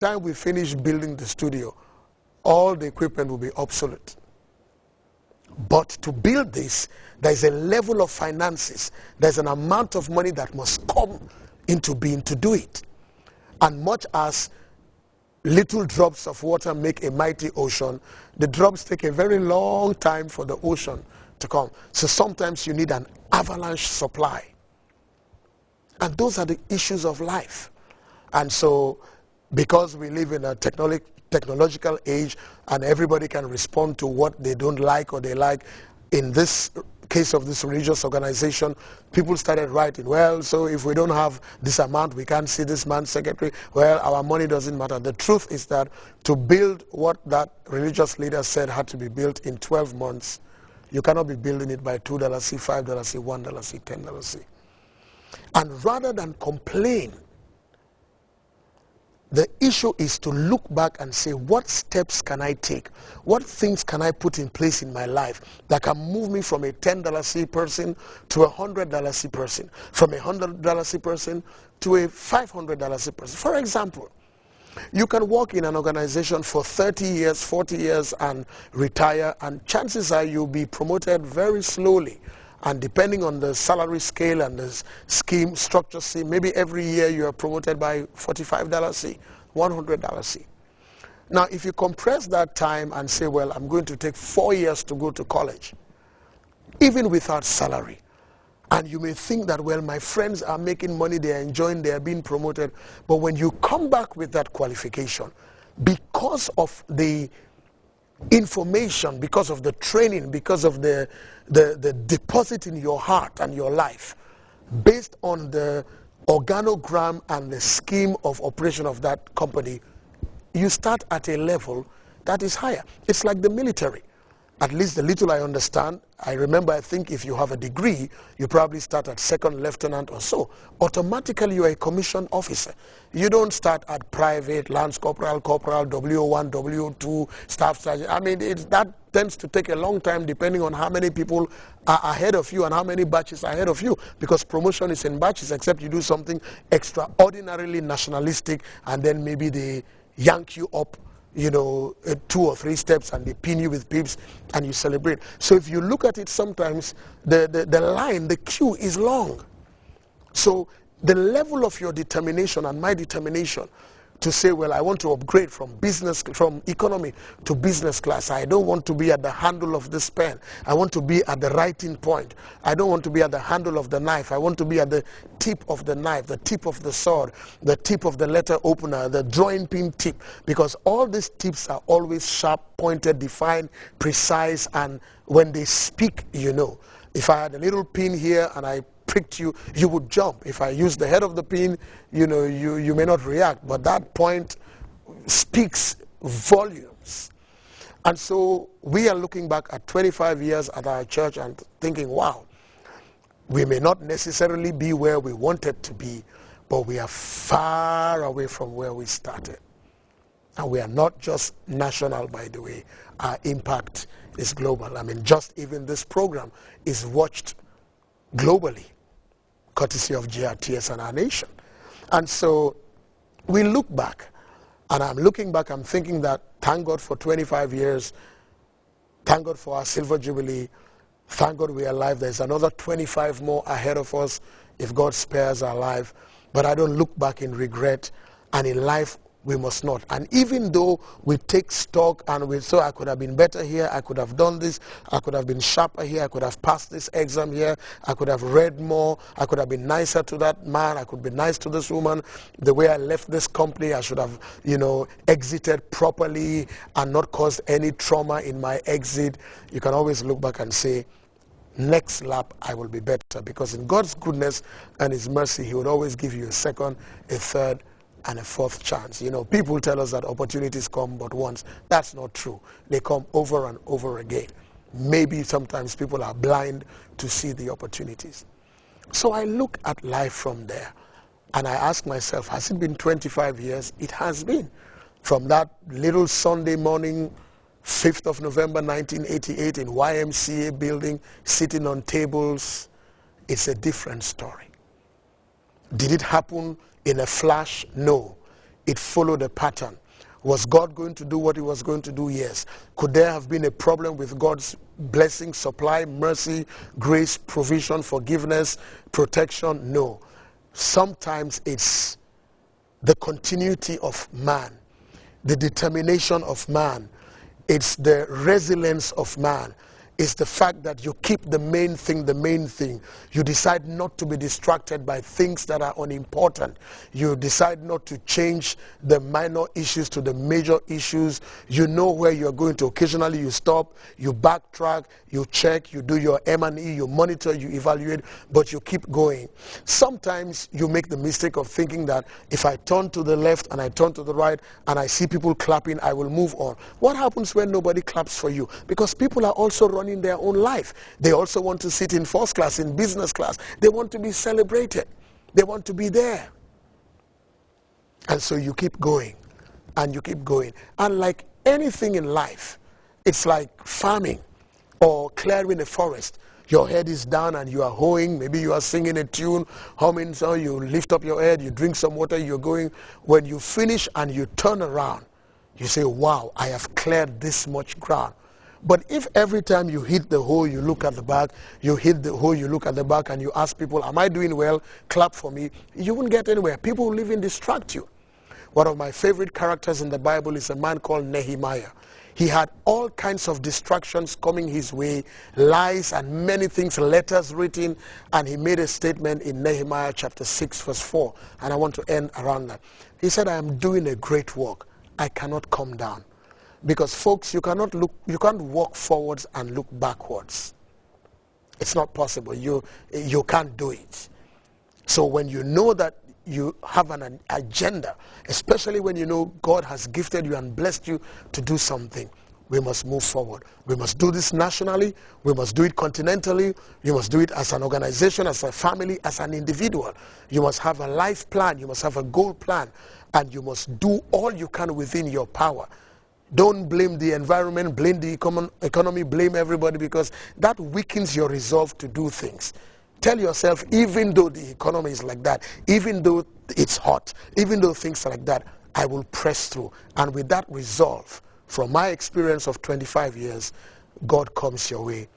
time we finish building the studio, all the equipment will be obsolete. But to build this, there's a level of finances, there's an amount of money that must come into being to do it. And much as little drops of water make a mighty ocean, the drops take a very long time for the ocean to come. So sometimes you need an avalanche supply. And those are the issues of life. And so, because we live in a technological age and everybody can respond to what they don't like or they like, in this case of this religious organization, people started writing, well, so if we don't have this amount, we can't see this man's secretary. Well, our money doesn't matter. The truth is that to build what that religious leader said had to be built in 12 months, you cannot be building it by $2, $5, $1, $10. And rather than complain, the issue is to look back and say, what steps can I take? What things can I put in place in my life that can move me from a $10 C person to a $100 C person, from a $100 C person to a $500 C person? For example, you can work in an organization for 30 years, 40 years and retire, and chances are you'll be promoted very slowly. And depending on the salary scale and the scheme structure, see, maybe every year you are promoted by $45 C, $100 C. Now, if you compress that time and say, well, I'm going to take 4 years to go to college, even without salary, and you may think that, well, my friends are making money, they are enjoying, they are being promoted, but when you come back with that qualification, because of the information, because of the training, because of the deposit in your heart and your life, based on the organogram and the scheme of operation of that company, you start at a level that is higher. It's like the military. At least the little I understand, I remember, I think if you have a degree, you probably start at second lieutenant or so. Automatically you are a commissioned officer. You don't start at private, lance corporal, corporal, W1, W2, staff sergeant. I mean, that tends to take a long time depending on how many people are ahead of you and how many batches are ahead of you, because promotion is in batches, except you do something extraordinarily nationalistic and then maybe they yank you up, you know, 2 or 3 steps and they pin you with pips and you celebrate. So if you look at it, sometimes the line, the queue is long. So the level of your determination and my determination to say, well, I want to upgrade from economy to business class. I don't want to be at the handle of this pen. I want to be at the writing point. I don't want to be at the handle of the knife. I want to be at the tip of the knife, the tip of the sword, the tip of the letter opener, the drawing pin tip, because all these tips are always sharp, pointed, defined, precise, and when they speak, you know. If I had a little pin here and I pricked you, you would jump. If I use the head of the pin, you know, you may not react, but that point speaks volumes. And so we are looking back at 25 years at our church and thinking, wow, we may not necessarily be where we wanted to be, but we are far away from where we started. And we are not just national, by the way. Our impact is global. I mean, just even this program is watched globally, courtesy of GRTS and our nation. And so we look back, and I'm looking back, I'm thinking that thank God for 25 years, thank God for our Silver Jubilee, thank God we are alive. There's another 25 more ahead of us if God spares our life. But I don't look back in regret, and in life we must not. And even though we take stock and we say, I could have been better here, I could have done this, I could have been sharper here, I could have passed this exam here, I could have read more, I could have been nicer to that man, I could be nice to this woman, the way I left this company, I should have, you know, exited properly and not caused any trauma in my exit. You can always look back and say, next lap I will be better, because in God's goodness and His mercy, He would always give you a second, a third, and a fourth chance. You know, people tell us that opportunities come but once. That's not true. They come over and over again. Maybe sometimes people are blind to see the opportunities. So I look at life from there and I ask myself, has it been 25 years? It has been. From that little Sunday morning, 5th of November 1988 in YMCA building, sitting on tables, it's a different story. Did it happen in a flash? No. it followed a pattern. Was God going to do what he was going to do? Yes. Could there have been a problem with God's blessing, supply, mercy, grace, provision, forgiveness, protection? No. Sometimes it's the continuity of man, the determination of man, it's the resilience of man. It's the fact that you keep the main thing the main thing. You decide not to be distracted by things that are unimportant. You decide not to change the minor issues to the major issues. You know where you're going to. Occasionally you stop, you backtrack, you check, you do your M&E, you monitor, you evaluate, but you keep going. Sometimes you make the mistake of thinking that if I turn to the left and I turn to the right and I see people clapping, I will move on. What happens when nobody claps for you? Because people are also running their own life. They also want to sit in first class, in business class. They want to be celebrated. They want to be there. And so you keep going and you keep going. And like anything in life, it's like farming or clearing a forest. Your head is down and you are hoeing. Maybe you are singing a tune, humming, so you lift up your head, you drink some water, you're going. When you finish and you turn around, you say, wow, I have cleared this much ground. But if every time you hit the hole, you look at the back, you hit the hole, you look at the back, and you ask people, am I doing well? Clap for me. You won't get anywhere. People will even distract you. One of my favorite characters in the Bible is a man called Nehemiah. He had all kinds of distractions coming his way, lies and many things, letters written, and he made a statement in Nehemiah chapter 6, verse 4. And I want to end around that. He said, I am doing a great work. I cannot come down. Because folks, you can't walk forwards and look backwards. It's not possible. You can't do it. So when you know that you have an agenda, especially when you know God has gifted you and blessed you to do something, we must move forward. We must do this nationally. We must do it continentally. You must do it as an organization, as a family, as an individual. You must have a life plan. You must have a goal plan. And you must do all you can within your power. Don't blame the environment, blame the economy, blame everybody, because that weakens your resolve to do things. Tell yourself, even though the economy is like that, even though it's hot, even though things are like that, I will press through. And with that resolve, from my experience of 25 years, God comes your way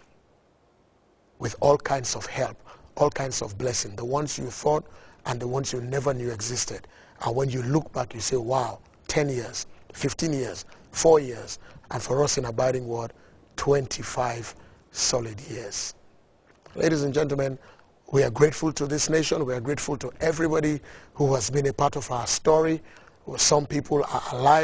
with all kinds of help, all kinds of blessing, the ones you thought and the ones you never knew existed. And when you look back, you say, wow, 10 years, 15 years, 4 years, and for us in Abiding Word, 25 solid years. Ladies and gentlemen, we are grateful to this nation. We are grateful to everybody who has been a part of our story. Some people are alive.